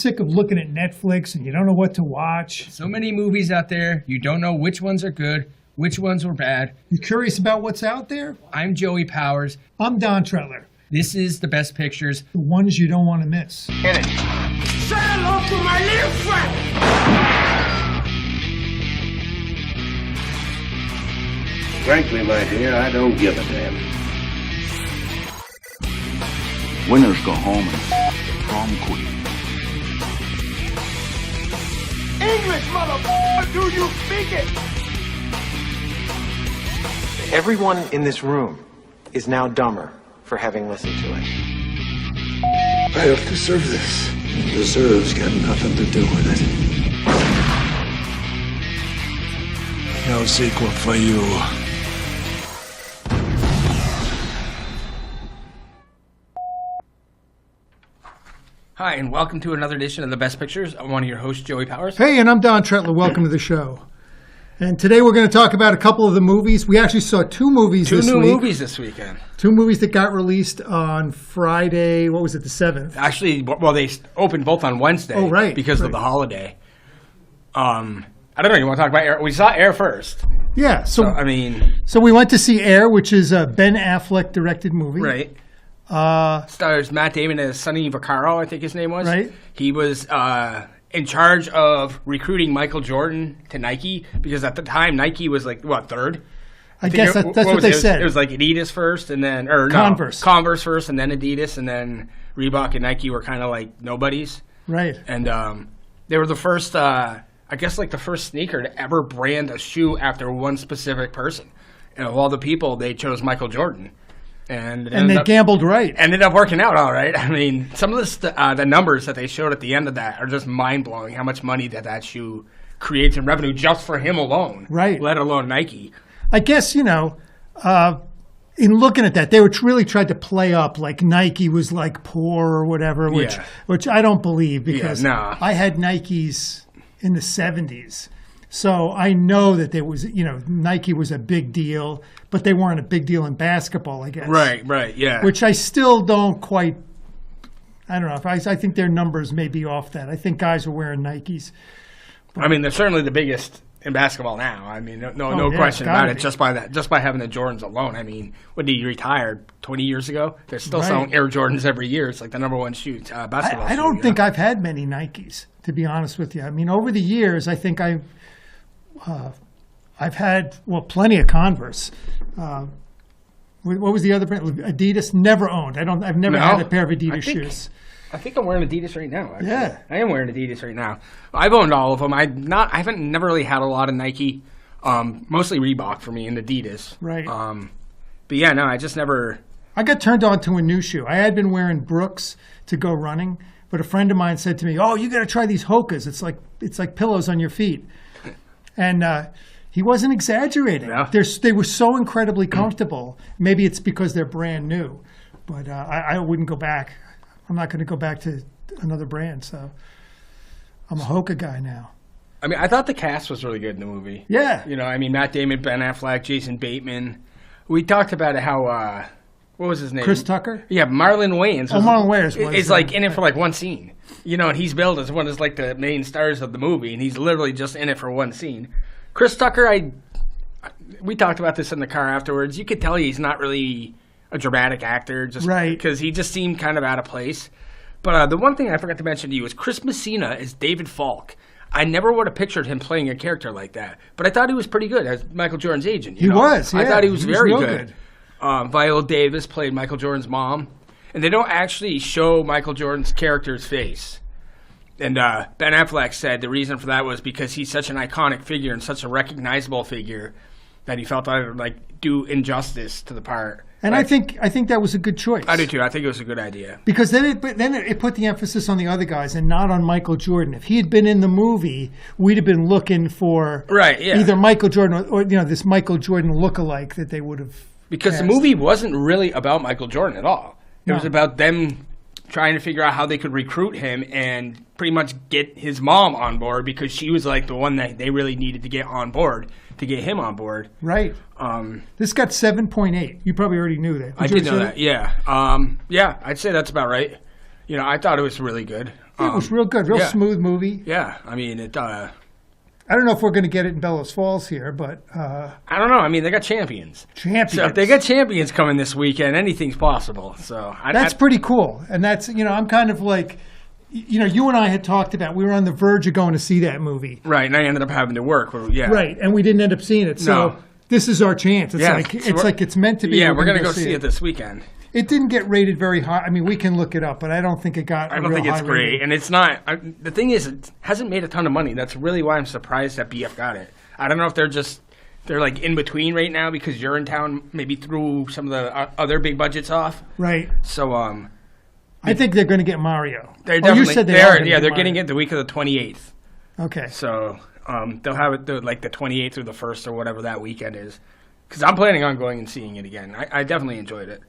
Sick of looking at Netflix and you don't know what to watch. So many movies out there, you don't know which ones are good, which ones were bad. You curious about what's out there? I'm Joey Powers. I'm Don Trettler. This is The Best Pictures. The ones you don't want to miss. Hit it. Say hello to my little friend! Frankly, my dear, I don't give a damn. Winners go home and prom queen. English, motherfucker! Do you speak it? Everyone in this room is now dumber for having listened to it. I don't deserve this. Deserves got nothing to do with it. No sequel for you. Hi, and welcome to another edition of The Best Pictures. I'm one of your hosts, Joey Powers. Hey, and I'm Don Trettler. Welcome to the show. And today we're going to talk about a couple of the movies. We actually saw two movies this week. Two new movies this weekend. Two movies that got released on Friday, what was it, the 7th? Actually, well, they opened both on Wednesday. Oh, right. Because of the holiday. I don't know, you want to talk about Air? We saw Air first. Yeah. So we went to see Air, which is a Ben Affleck directed movie. Right. Stars Matt Damon as Sonny Vaccaro, I think his name was. Right. He was in charge of recruiting Michael Jordan to Nike because at the time Nike was like, what, third? I guess that's what they said. It was like Adidas first and then, Converse. Converse first and then Adidas and then Reebok and Nike were kind of like nobodies. Right. And they were the first, I guess like the first sneaker to ever brand a shoe after one specific person. And of all the people, they chose Michael Jordan. And they gambled right. Ended up working out all right. I mean, some of the numbers that they showed at the end of that are just mind-blowing, how much money that shoe creates in revenue just for him alone. Right. Let alone Nike. I guess, in looking at that, they really tried to play up like Nike was like poor or whatever, which I don't believe because I had Nikes in the 70s. So I know that there was, Nike was a big deal, but they weren't a big deal in basketball, I guess. Right, yeah. Which I still don't quite, I don't know. I think their numbers may be off that. I think guys were wearing Nikes. I mean, they're certainly the biggest in basketball now. I mean, no question about it. Just by having the Jordans alone. I mean, when he retired 20 years ago, they're still selling Air Jordans every year. It's like the number one shoe, basketball shoe. I don't think I've had many Nikes, to be honest with you. I mean, over the years, I think I've had, plenty of Converse. What was the other brand? Adidas. Never owned. I've never had a pair of Adidas shoes. I think I'm wearing Adidas right now. Actually. Yeah, I am wearing Adidas right now. I've owned all of them. I haven't never really had a lot of Nike. Mostly Reebok for me and Adidas. Right. But yeah, no, I just never. I got turned on to a new shoe. I had been wearing Brooks to go running, but a friend of mine said to me, "Oh, you got to try these Hokas. It's like pillows on your feet." And he wasn't exaggerating. Yeah. They were so incredibly comfortable. Maybe it's because they're brand new, but I wouldn't go back. I'm not going to go back to another brand, so I'm a Hoka guy now. I mean, I thought the cast was really good in the movie. Yeah. Matt Damon, Ben Affleck, Jason Bateman. We talked about how, what was his name? Chris Tucker? Yeah, Marlon Wayans. Marlon Wayans is like in it for like one scene. And he's billed as one of like the main stars of the movie, and he's literally just in it for one scene. Chris Tucker, we talked about this in the car afterwards. You could tell he's not really a dramatic actor, just because he just seemed kind of out of place. But the one thing I forgot to mention to you is Chris Messina is David Falk. I never would have pictured him playing a character like that, but I thought he was pretty good as Michael Jordan's agent. He was. Yeah. I thought he was very good. Viola Davis played Michael Jordan's mom, and they don't actually show Michael Jordan's character's face. And Ben Affleck said the reason for that was because he's such an iconic figure and such a recognizable figure that he felt that it would do injustice to the part. And I think that was a good choice. I do too. I think it was a good idea because then it put the emphasis on the other guys and not on Michael Jordan. If he had been in the movie, we'd have been looking for either Michael Jordan or this Michael Jordan lookalike that they would have. Because the movie wasn't really about Michael Jordan at all. It was about them trying to figure out how they could recruit him and pretty much get his mom on board because she was like the one that they really needed to get on board to get him on board. Right. This got 7.8. You probably already knew that. I did know that. Yeah. Yeah, I'd say that's about right. I thought it was really good. It was real good, real smooth movie. Yeah, I mean, it... I don't know if we're going to get it in Bellows Falls here, but... I don't know. I mean, they got champions. So if they got champions coming this weekend, anything's possible. So that's pretty cool. And that's, I'm kind of like... you and I had talked about, we were on the verge of going to see that movie. Right, and I ended up having to work. Right, and we didn't end up seeing it. So this is our chance. It's meant to be. Yeah, we're going to go see it this weekend. It didn't get rated very high. I mean, we can look it up, but I don't think it got. I don't think it's great, rating. And it's not. The thing is, it hasn't made a ton of money. That's really why I'm surprised that BF got it. I don't know if they're like in between right now because Urinetown maybe threw some of the other big budgets off. Right. So I think they're going to get Mario. They're definitely. You said they're getting it the week of the 28th. Okay. So they'll have it like the 28th or the 1st or whatever that weekend is. Because I'm planning on going and seeing it again. I definitely enjoyed it.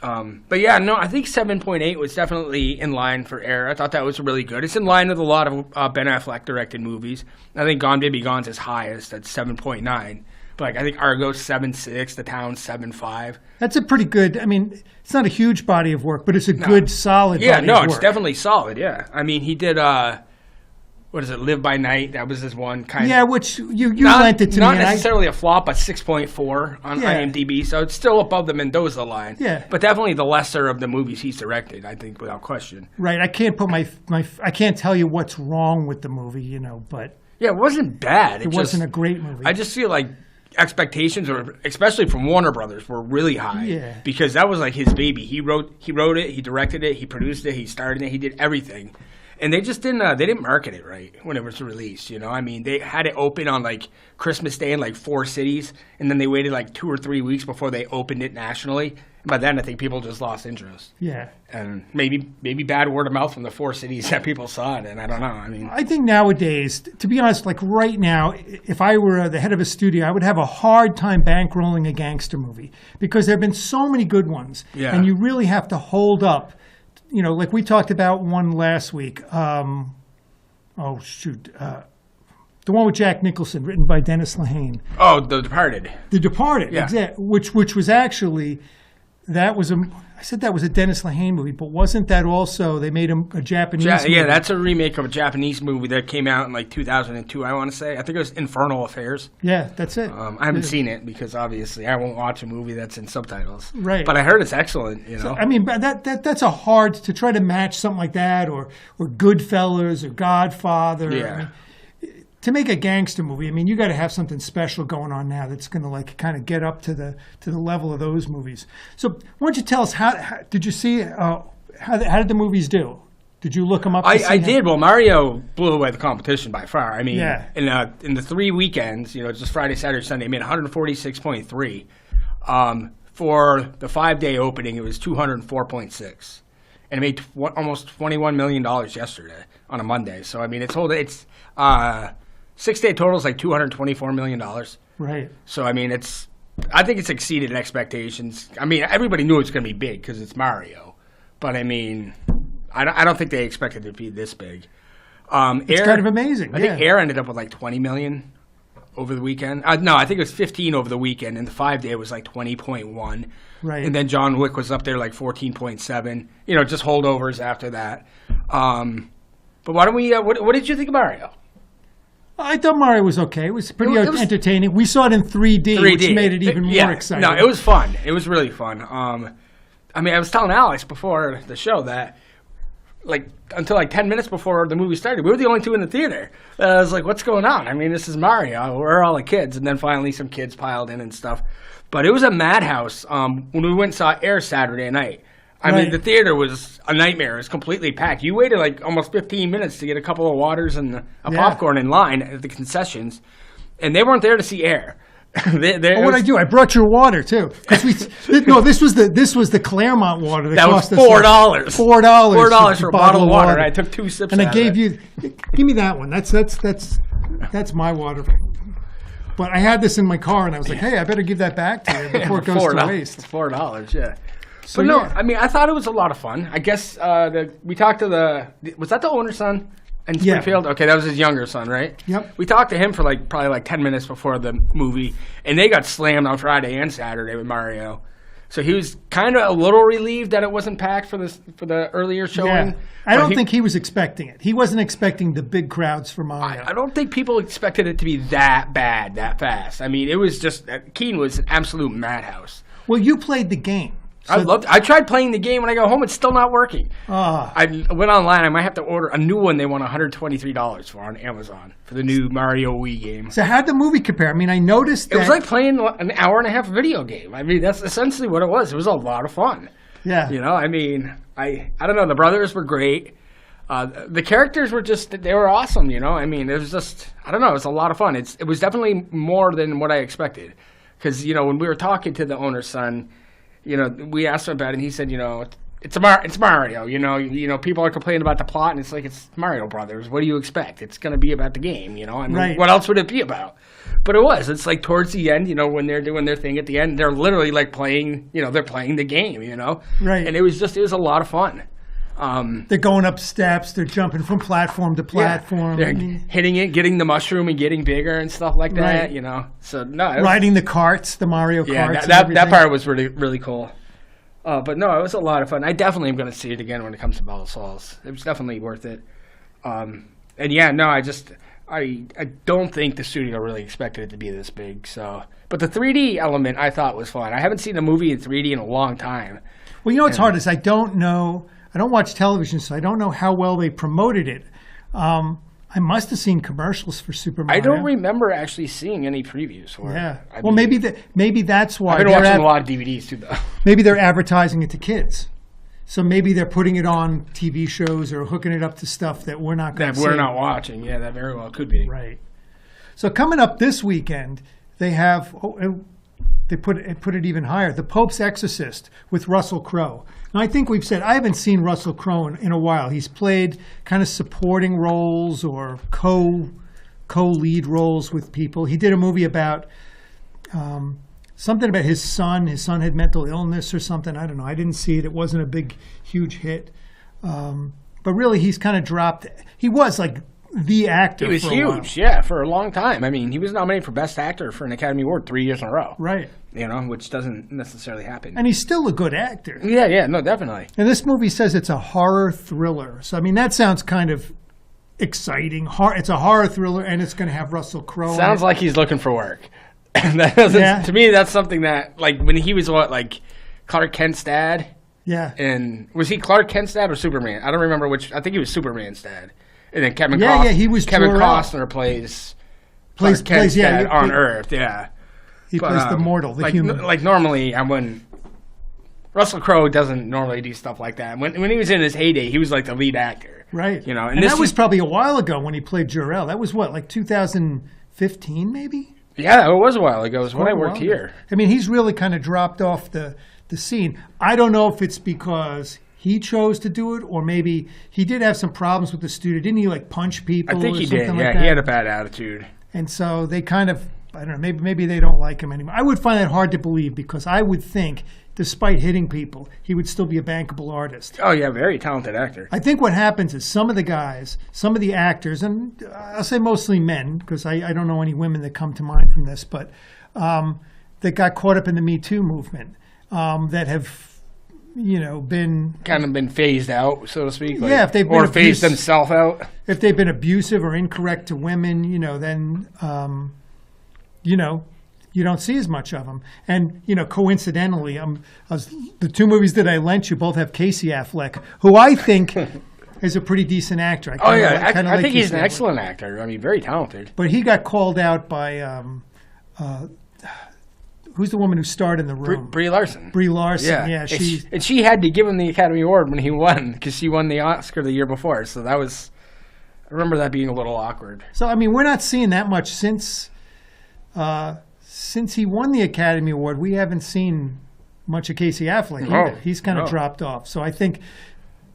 But yeah, no, I think 7.8 was definitely in line for Air. I thought that was really good. It's in line with a lot of Ben Affleck directed movies. I think Gone Baby Gone's his highest at 7.9. But I think Argo's 7.6, The Town's 7.5. That's a pretty good. I mean, it's not a huge body of work, but it's a good, solid. Yeah, body of work. It's definitely solid. Yeah, I mean, he did. What is it? Live by Night. That was his one kind. Yeah, which you lent it to me. Not necessarily a flop, but 6.4 on IMDb. So it's still above the Mendoza line. Yeah, but definitely the lesser of the movies he's directed. I think without question. Right. I can't put I can't tell you what's wrong with the movie. But yeah, it wasn't bad. It wasn't a great movie. I just feel like expectations, or especially from Warner Brothers, were really high. Yeah. Because that was like his baby. He wrote it. He directed it. He produced it. He starred in it. He did everything. And they just didn't. They didn't market it right when it was released. I mean, they had it open on like Christmas Day in like 4 cities, and then they waited like 2 or 3 weeks before they opened it nationally. And by then, I think people just lost interest. Yeah. And maybe bad word of mouth from the 4 cities that people saw it, and I don't know. I mean, I think nowadays, to be honest, like right now, if I were the head of a studio, I would have a hard time bankrolling a gangster movie because there have been so many good ones, and you really have to hold up. Like we talked about one last week. The one with Jack Nicholson, written by Dennis Lehane. Oh, The Departed. The Departed, exactly. Which was actually, I said that was a Dennis Lehane movie, but wasn't that also, they made a Japanese movie? Yeah, that's a remake of a Japanese movie that came out in like 2002, I want to say. I think it was Infernal Affairs. Yeah, that's it. I haven't seen it because obviously I won't watch a movie that's in subtitles. Right. But I heard it's excellent, So, I mean, that's a hard, to try to match something like that, or Goodfellas, or Godfather. Yeah. I mean, to make a gangster movie, I mean, you got to have something special going on now that's going to like kind of get up to the level of those movies. So, why don't you tell us how did you see how did the movies do? Did you look them up? I did. Well, Mario blew away the competition by far. I mean, in the 3 weekends, just Friday, Saturday, Sunday, it made 146.3. For the 5-day opening, it was 204.6, and it made almost $21 million yesterday on a Monday. So I mean, it's 6-day total is like $224 million. Right. So, I mean, I think it's exceeded expectations. I mean, everybody knew it was going to be big because it's Mario. But, I mean, I don't think they expected it to be this big. It's kind of amazing. I think Air ended up with like $20 million over the weekend. No, I think it was 15 over the weekend, and the 5-day was like 20.1. Right. And then John Wick was up there like 14.7. Just holdovers after that. But why don't we, what did you think of Mario? I thought Mario was okay. It was pretty entertaining. We saw it in 3D, which made it even more exciting. No, it was fun. It was really fun. I mean, I was telling Alex before the show that, like, until like 10 minutes before the movie started, we were the only two in the theater. I was like, what's going on? I mean, this is Mario. We're all the kids. And then finally some kids piled in and stuff. But it was a madhouse when we went and saw Air Saturday night. I mean, the theater was a nightmare. It was completely packed. You waited like almost 15 minutes to get a couple of waters and a popcorn in line at the concessions, and they weren't there to see Air. What'd I do? I brought your water too. This was the Claremont water that cost was $4. $4 for a bottle of water. I took 2 sips. And I gave you. Give me that one. That's my water. But I had this in my car, and I was like, hey, I better give that back to you before it goes to waste. $4, yeah. So, but no, I mean, I thought it was a lot of fun. I guess we talked to was that the owner's son in Springfield? Okay, that was his younger son, right? Yep. We talked to him for probably 10 minutes before the movie, and they got slammed on Friday and Saturday with Mario. So he was kind of a little relieved that it wasn't packed for the earlier showing. Yeah. I don't think he was expecting it. He wasn't expecting the big crowds for Mario. I don't think people expected it to be that bad, that fast. I mean, it was just Keene was an absolute madhouse. Well, you played the game. So I tried playing the game. When I go home, it's still not working. Oh. I went online. I might have to order a new one. They want $123 for on Amazon for the new Mario Wii game. So how'd the movie compare? I mean, I noticed that... It was like playing an hour and a half video game. I mean, that's essentially what it was. It was a lot of fun. Yeah. You know, I mean, I don't know. The brothers were great. The characters were they were awesome, you know. I mean, it was just, I don't know. It was a lot of fun. It was definitely more than what I expected. Because, you know, when we were talking to the owner's son, you know, we asked him about it, and he said, you know, it's Mario. You know, people are complaining about the plot, and it's like, it's Mario Brothers. What do you expect? It's going to be about the game, you know? I mean, right. What else would it be about? But it was. It's like towards the end, you know, when they're doing their thing at the end, they're literally like playing, you know, they're playing the game, you know? Right. And it was a lot of fun. They're going up steps. They're jumping from platform to platform. Yeah, they're hitting it, getting the mushroom and getting bigger and stuff like that, right. You know? So, no. Riding the carts, the Mario carts. Yeah, that part was really, really cool. But no, it was a lot of fun. I definitely am going to see it again when it comes to Bell Souls. It was definitely worth it. And yeah, no, I don't think the studio really expected it to be this big. So, but the 3D element I thought was fun. I haven't seen a movie in 3D in a long time. Well, you know what's hard is I don't know. I don't watch television, so I don't know how well they promoted it. I must have seen commercials for Super Mario. I don't remember actually seeing any previews for it. Yeah. Well, maybe that's why. I've been watching a lot of DVDs too, though. Maybe they're advertising it to kids. So maybe they're putting it on TV shows or hooking it up to stuff that we're not going to see. That we're not watching. Yeah, that very well could be. Right. So coming up this weekend, they have... They put it even higher. The Pope's Exorcist with Russell Crowe. Now, I think we've said, I haven't seen Russell Crowe in a while. He's played kind of supporting roles or co-lead roles with people. He did a movie about something about his son. His son had mental illness or something. I don't know. I didn't see it. It wasn't a big, huge hit. But really, he's kind of dropped. He was like the actor. He was huge, yeah, for a long time. I mean, he was nominated for Best Actor for an Academy Award 3 years in a row. Right. You know, which doesn't necessarily happen. And he's still a good actor. Yeah, no, definitely. And this movie says it's a horror thriller. So, I mean, that sounds kind of exciting. It's a horror thriller, and it's going to have Russell Crowe. Sounds like he's looking for work. To me, that's something that, like, when he was, Clark Kent's dad? Yeah. And was he Clark Kent's dad or Superman? I don't remember which. I think he was Superman's dad. And then Kevin he was Kevin Jor-El. Costner plays Clark Kent's dad on Earth, yeah. He plays the mortal, the human. Like normally, Russell Crowe doesn't normally do stuff like that. When he was in his heyday, he was like the lead actor. Right. You know, and that was probably a while ago when he played Jor-El. That was what, like 2015 maybe? Yeah, it was a while ago. It was when I worked here. I mean, he's really kind of dropped off the scene. I don't know if it's because he chose to do it, or maybe he did have some problems with the studio. Didn't he punch people? I think he did. Like He had a bad attitude. And so they kind of, I don't know, maybe they don't like him anymore. I would find that hard to believe because I would think, despite hitting people, he would still be a bankable artist. Oh yeah, very talented actor. I think what happens is some of the actors, and I'll say mostly men, because I don't know any women that come to mind from this, but that got caught up in the Me Too movement, that have been phased out, so to speak. If they've been phased themselves out. If they've been abusive or incorrect to women, then you don't see as much of them. And coincidentally, the two movies that I lent you both have Casey Affleck, who I think is a pretty decent actor. I think he's an excellent actor. I mean, very talented. But he got called out by. Who's the woman who starred in The Room? Brie Larson. Brie Larson, yeah. She had to give him the Academy Award when he won, because she won the Oscar the year before. So I remember that being a little awkward. So, I mean, we're not seeing that much since he won the Academy Award. We haven't seen much of Casey Affleck either. He's kind of dropped off. So I think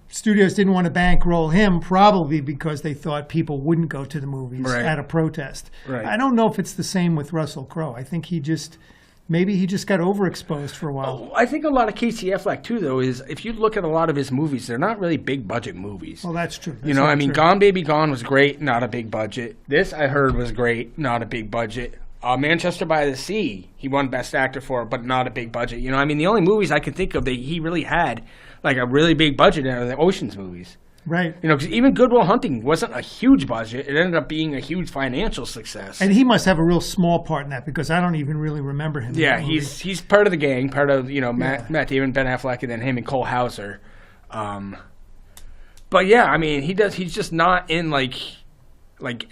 studios didn't want to bankroll him, probably because they thought people wouldn't go to the movies at a protest. Right. I don't know if it's the same with Russell Crowe. I think maybe he just got overexposed for a while. I think a lot of Casey Affleck, too, though, is if you look at a lot of his movies, they're not really big-budget movies. Well, that's true. True. Gone Baby Gone was great, not a big budget. This, I heard, was great, not a big budget. Manchester by the Sea, he won Best Actor for, but not a big budget. You know, I mean, the only movies I can think of that he really had like a really big budget are the Ocean's movies. Right. You know, because even Good Will Hunting wasn't a huge budget. It ended up being a huge financial success. And he must have a real small part in that because I don't even really remember him. Yeah, he's part of the gang, part of, Matt Damon, Ben Affleck, and then him and Cole Hauser. But yeah, I mean, he's just not in like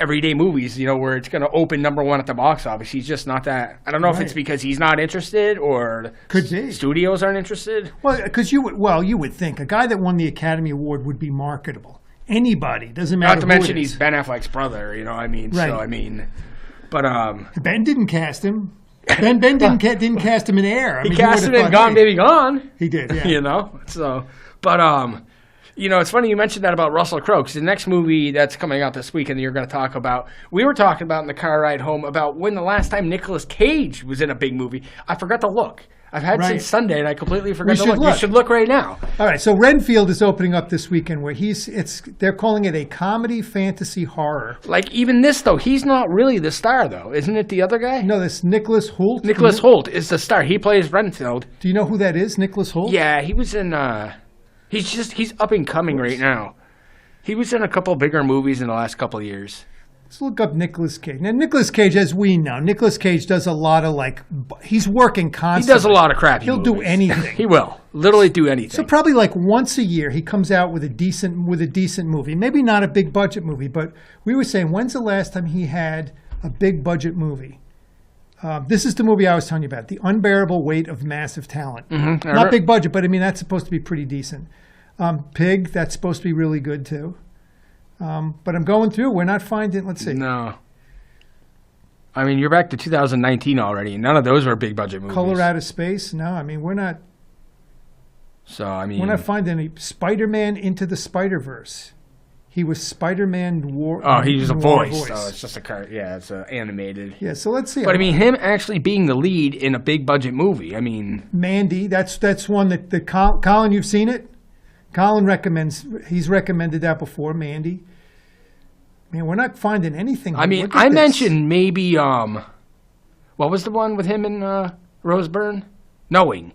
everyday movies, where it's going to open number one at the box office. He's just not that. I don't know if it's because he's not interested or could be studios aren't interested. Well, because you would think a guy that won the Academy Award would be marketable. Anybody, doesn't matter. Not to mention he's Ben Affleck's brother. Right. So but Ben didn't cast him. Ben didn't cast him in Air. He cast him in Gone Baby Gone. He did. Yeah. So, but it's funny you mentioned that about Russell Crowe, because the next movie that's coming out this weekend that you're going to talk about, we were talking about in the car ride home about when the last time Nicolas Cage was in a big movie. I forgot to look. I've had since Sunday, and I completely forgot to look. You should look right now. All right, so Renfield is opening up this weekend, where they're calling it a comedy, fantasy, horror. Like, even this, though, he's not really the star, though. Isn't it the other guy? No, this Nicholas Hoult. Nicholas Hoult is the star. He plays Renfield. Do you know who that is, Nicholas Hoult? Yeah, he was in... He's up and coming right now. He was in a couple bigger movies in the last couple of years. Let's look up Nicolas Cage. Now, Nicolas Cage, as we know, Nicolas Cage does a lot of he's working constantly. He does a lot of crap. He'll do anything. He will literally do anything. So probably once a year he comes out with a decent movie. Maybe not a big budget movie, but we were saying, when's the last time he had a big budget movie? This is the movie I was telling you about, The Unbearable Weight of Massive Talent. Mm-hmm. Not big budget, but I mean, that's supposed to be pretty decent. Pig, that's supposed to be really good too. But I'm going through, we're not finding, let's see. No. I mean, you're back to 2019 already, and none of those were big budget movies. Color Out of Space, no, I mean, we're not. So, I mean. We're not finding any. Spider-Man Into the Spider-Verse. He was Spider-Man War. Oh, he was a voice. Oh, it's just a card. Yeah, it's animated. Yeah, so let's see. But I mean, him actually being the lead in a big budget movie. I mean, Mandy. That's one that Colin. You've seen it. Colin recommends. He's recommended that before. Mandy. Man, we're not finding anything. I mean, I mentioned maybe. What was the one with him and Rose Byrne? Knowing.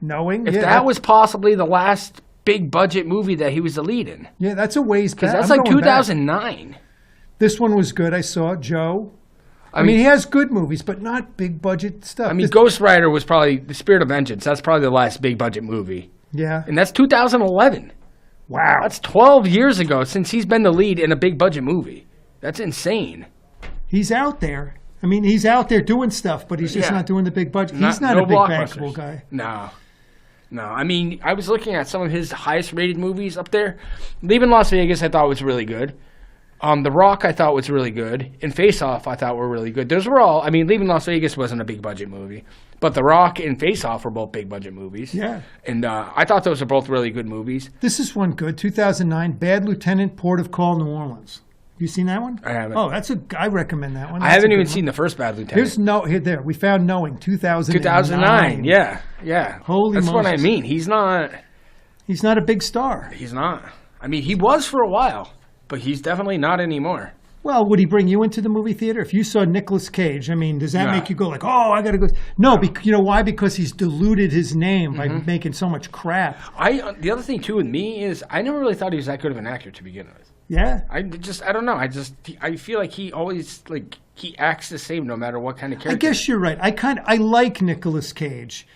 Knowing. If that was possibly the last big budget movie that he was the lead in. Yeah, that's a ways back. Because that's like 2009. Back. This one was good. I saw Joe. I mean, he has good movies, but not big budget stuff. I mean, Ghost Rider was probably The Spirit of Vengeance. That's probably the last big budget movie. Yeah. And that's 2011. Wow. That's 12 years ago since he's been the lead in a big budget movie. That's insane. He's out there. I mean, he's out there doing stuff, but he's just not doing the big budget. He's not a big bankable guy. No, I mean, I was looking at some of his highest rated movies up there. Leaving Las Vegas, I thought was really good. The Rock, I thought was really good. And Face Off, I thought were really good. Those were all, I mean, Leaving Las Vegas wasn't a big budget movie. But The Rock and Face Off were both big budget movies. Yeah. And I thought those were both really good movies. This is one good, 2009, Bad Lieutenant, Port of Call, New Orleans. You seen that one? I haven't. Oh, I recommend that one. I haven't even seen the first Bad Lieutenant. We found Knowing, 2009. 2009, yeah. Holy That's Moses. what I mean. He's not a big star. He's not. I mean, he was for a while, but he's definitely not anymore. Well, would he bring you into the movie theater? If you saw Nicolas Cage, I mean, does that make you go like, oh, I got to go? No, you know why? Because he's diluted his name by making so much crap. The other thing, too, with me is I never really thought he was that good of an actor to begin with. Yeah. I don't know. I feel like he always, he acts the same no matter what kind of character. I guess you're right. I like Nicolas Cage.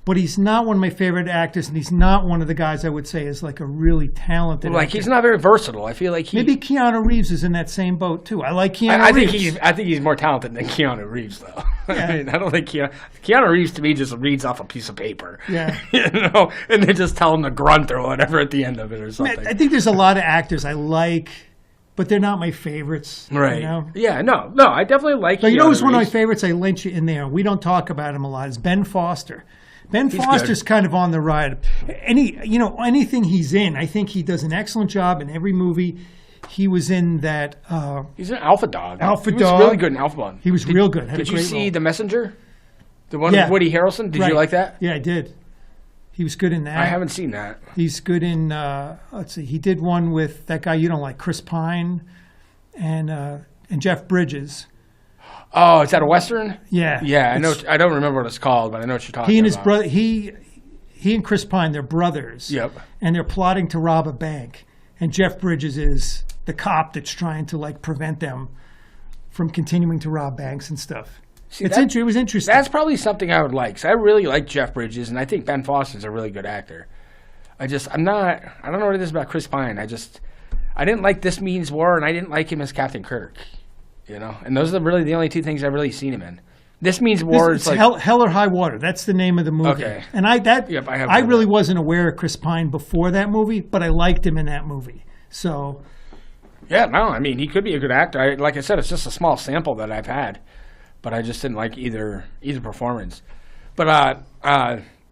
But he's not one of my favorite actors, and he's not one of the guys I would say is like a really talented actor. He's not very versatile. I feel like maybe Keanu Reeves is in that same boat too. I like Keanu Reeves. I think he's more talented than Keanu Reeves, though. Yeah. I mean, I don't think Keanu Reeves to me just reads off a piece of paper. Yeah, and they just tell him to grunt or whatever at the end of it or something. I think there's a lot of actors I like, but they're not my favorites. Right. You know? Yeah. No. I definitely like. So you know who's one of my favorites? I lent you in there. We don't talk about him a lot. Is Ben Foster. Ben Foster's kind of on the ride. Anything he's in, I think he does an excellent job in every movie. He was in that. He's an Alpha Dog. He was really good in Alpha Dog. He was real good. Did you see The Messenger? The one with Woody Harrelson? Did you like that? Yeah, I did. He was good in that. I haven't seen that. He's good in. Let's see. He did one with that guy you don't like, Chris Pine, and Jeff Bridges. Oh, is that a Western? Yeah. Yeah, I know. I don't remember what it's called, but I know what you're talking about. He and his brother, he and Chris Pine, they're brothers. Yep. And they're plotting to rob a bank. And Jeff Bridges is the cop that's trying to like prevent them from continuing to rob banks and stuff. See, it was interesting. That's probably something I would like. 'Cause I really like Jeff Bridges, and I think Ben Foster's a really good actor. I don't know what it is about Chris Pine. I didn't like This Means War, and I didn't like him as Captain Kirk. You know, and those are really the only two things I've really seen him in. This Means War is like Hell or High Water. That's the name of the movie. Okay. And I really wasn't aware of Chris Pine before that movie, but I liked him in that movie. So, yeah, no, I mean he could be a good actor. Like I said, it's just a small sample that I've had, but I just didn't like either performance. But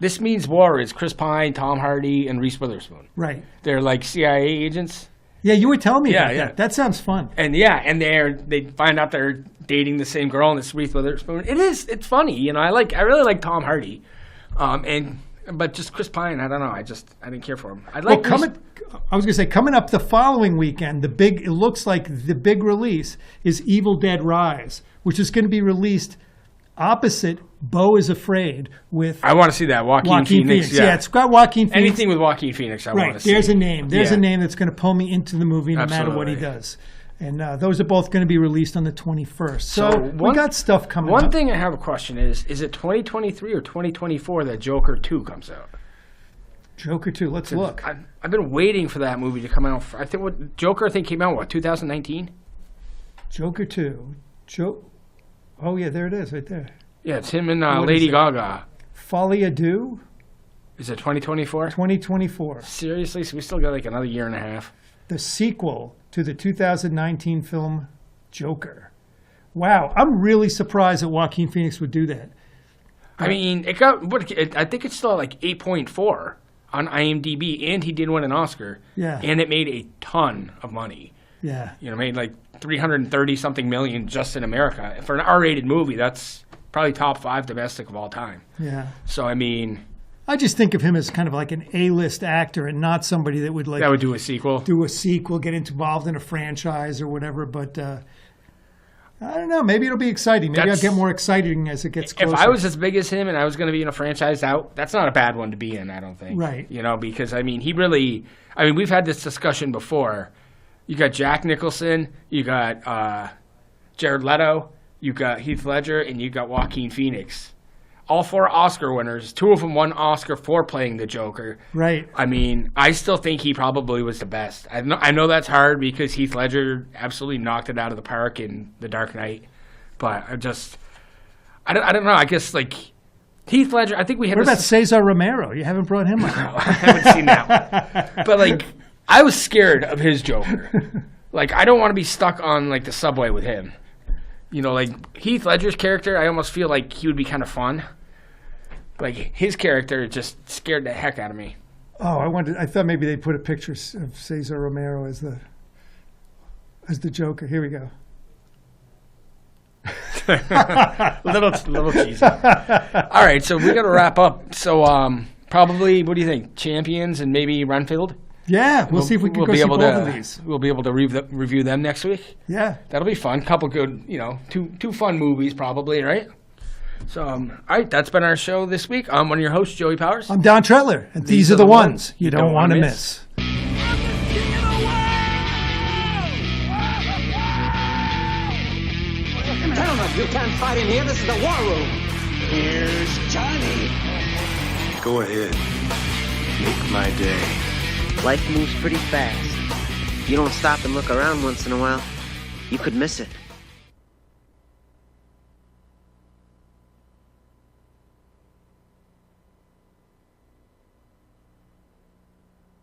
This Means War is Chris Pine, Tom Hardy, and Reese Witherspoon. Right. They're like CIA agents. Yeah, you were telling me about that. That sounds fun. And they find out they're dating the same girl, and it's Reese Witherspoon. It's funny, you know. I really like Tom Hardy, but just Chris Pine, I don't know. I didn't care for him. I was gonna say coming up the following weekend, it looks like the big release is Evil Dead Rise, which is going to be released opposite Beau is Afraid with. I want to see that Joaquin Phoenix. Yeah, it's got Joaquin Phoenix. Anything with Joaquin Phoenix, I want to see. There's a name. There's a name that's going to pull me into the movie no matter what he does. And those are both going to be released on the 21st. So we got stuff coming up. One thing I have a question is it 2023 or 2024 that Joker 2 comes out? Joker 2, let's look. I've been waiting for that movie to come out. Joker came out, 2019? Joker 2. Oh, yeah, there it is right there. Yeah, it's him and Lady Gaga. Folie à Deux? Is it 2024? 2024. Seriously? So we still got like another year and a half. The sequel to the 2019 film Joker. Wow, I'm really surprised that Joaquin Phoenix would do that. I mean, I think it's still like 8.4 on IMDb, and he did win an Oscar. Yeah. And it made a ton of money. Yeah. You know, made like $330-something million just in America. For an R-rated movie, that's probably top 5 domestic of all time. Yeah. So, I mean, I just think of him as kind of like an A-list actor and not somebody that would do a sequel. Get involved in a franchise or whatever. But I don't know. Maybe it'll be exciting. Maybe I'll get more exciting as it gets closer. If I was as big as him and I was going to be in a franchise that's not a bad one to be in, I don't think. Right. You know, because, I mean, we've had this discussion before. You got Jack Nicholson, you got Jared Leto, you got Heath Ledger, and you got Joaquin Phoenix. All 4 Oscar winners. 2 of them won Oscar for playing the Joker. Right. I mean, I still think he probably was the best. I know that's hard because Heath Ledger absolutely knocked it out of the park in The Dark Knight. But I don't know. I guess, like, Heath Ledger, I think we had What about Cesar Romero? You haven't brought him up. No, I haven't seen that one. But, like, I was scared of his Joker. Like, I don't want to be stuck on, like, the subway with him. You know, like, Heath Ledger's character, I almost feel like he would be kind of fun. Like, his character just scared the heck out of me. Oh, I thought maybe they'd put a picture of Cesar Romero as the Joker. Here we go. little cheesy. All right, so we got to wrap up. So, probably, what do you think? Champions and maybe Renfield? Yeah, we'll see if we can go see both of these. We'll be able to review them next week. Yeah. That'll be fun. Couple good, two fun movies probably, right? So, all right, that's been our show this week. I'm one of your hosts, Joey Powers. I'm Don Tretler, and these are the ones you don't want to miss. Gentlemen, you can't fight in here. This is the war room. Here's Johnny. Go ahead. Make my day. Life moves pretty fast. If you don't stop and look around once in a while, you could miss it.